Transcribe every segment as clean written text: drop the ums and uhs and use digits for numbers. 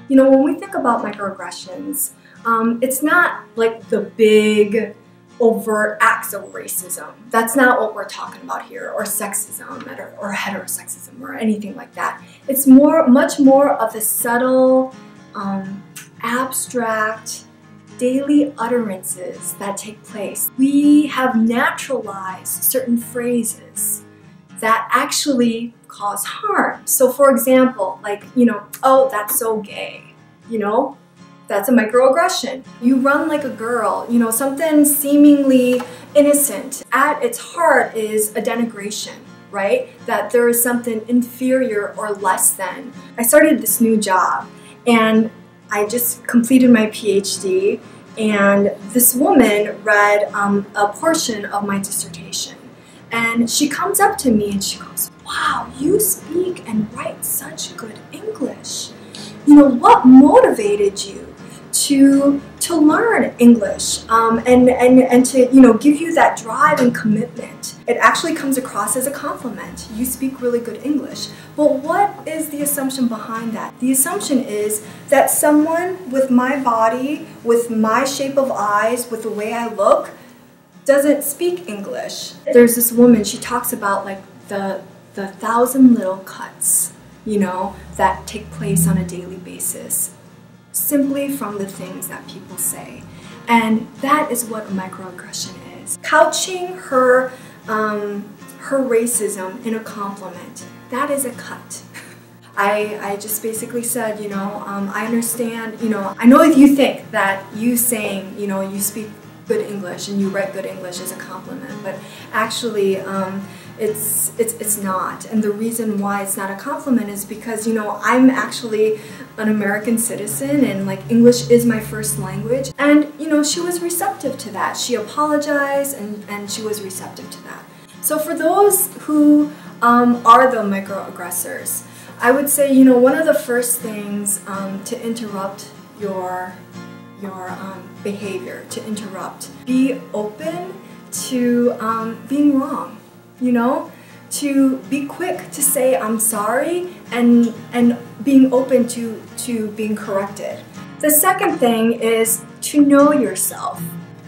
You know, when we think about microaggressions, it's not like the big overt acts of racism. That's not what we're talking about here, or sexism, or heterosexism, or anything like that. It's much more of the subtle, abstract, daily utterances that take place. We have naturalized certain phrases that actually cause harm. So for example, like, you know, oh, that's so gay, you know? That's a microaggression. You run like a girl, you know, something seemingly innocent. At its heart is a denigration, right? That there is something inferior or less than. I started this new job and I just completed my PhD, and this woman read a portion of my dissertation. And she comes up to me and she goes, "Wow, you speak and write such good English. You know, what motivated you to learn English and to, you know, give you that drive and commitment?" It actually comes across as a compliment. You speak really good English. But what is the assumption behind that? The assumption is that someone with my body, with my shape of eyes, with the way I look, doesn't speak English. There's this woman, she talks about like the 1,000 little cuts, you know, that take place on a daily basis, simply from the things that people say. And that is what a microaggression is. Couching her racism in a compliment, that is a cut. I just basically said, you know, I understand, you know, I know if you think that you saying, you know, you speak good English and you write good English is a compliment, but actually it's not. And the reason why it's not a compliment is because, you know, I'm actually an American citizen and like English is my first language. And, you know, she was receptive to that. She apologized and she was receptive to that. So for those who are the microaggressors, I would say, you know, one of the first things to interrupt your behavior, to interrupt, be open to being wrong. You know, to be quick to say I'm sorry and being open to being corrected. The second thing is to know yourself.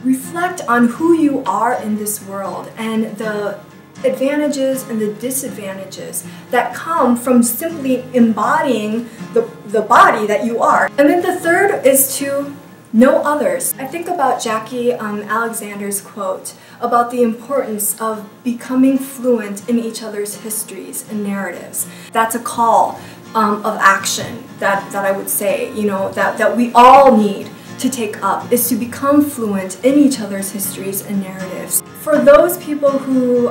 Reflect on who you are in this world and the advantages and the disadvantages that come from simply embodying the body that you are. And then the third is to know others. I think about Jackie Alexander's quote about the importance of becoming fluent in each other's histories and narratives. That's a call of action that I would say, you know, that we all need to take up, is to become fluent in each other's histories and narratives. For those people who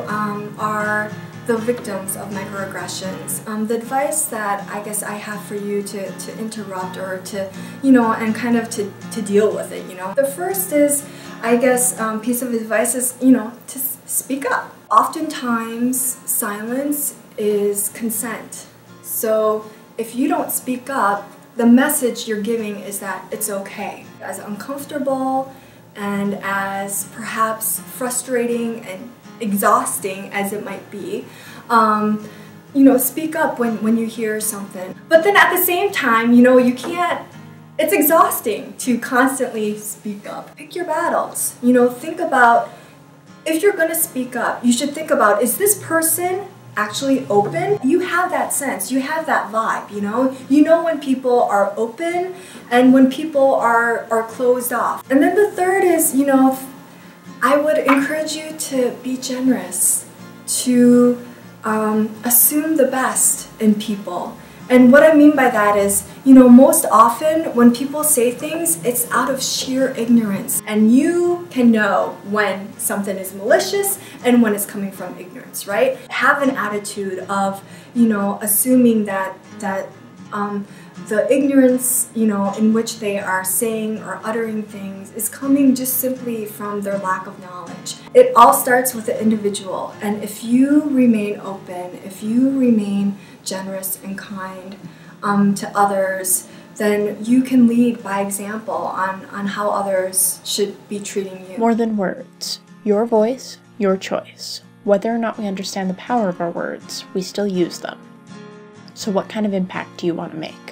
are the victims of microaggressions, the advice that I guess I have for you to interrupt or to, you know, and kind of to deal with it, you know. The first is, I guess, piece of advice is, you know, to speak up. Oftentimes, silence is consent. So if you don't speak up, the message you're giving is that it's okay. As uncomfortable and as perhaps frustrating and exhausting as it might be, you know, speak up when you hear something. But then at the same time, you know, you can't, it's exhausting to constantly speak up. Pick your battles. You know, think about, if you're gonna speak up, you should think about, is this person actually open? You have that sense, you have that vibe, you know? You know when people are open and when people are closed off. And then the third is, you know, I would encourage you to be generous, to assume the best in people. And what I mean by that is, you know, most often when people say things, it's out of sheer ignorance. And you can know when something is malicious and when it's coming from ignorance, right? Have an attitude of, you know, assuming that the ignorance, you know, in which they are saying or uttering things is coming just simply from their lack of knowledge. It all starts with the individual, and if you remain open, if you remain generous and kind to others, then you can lead by example on how others should be treating you. More than words. Your voice, your choice. Whether or not we understand the power of our words, we still use them. So what kind of impact do you want to make?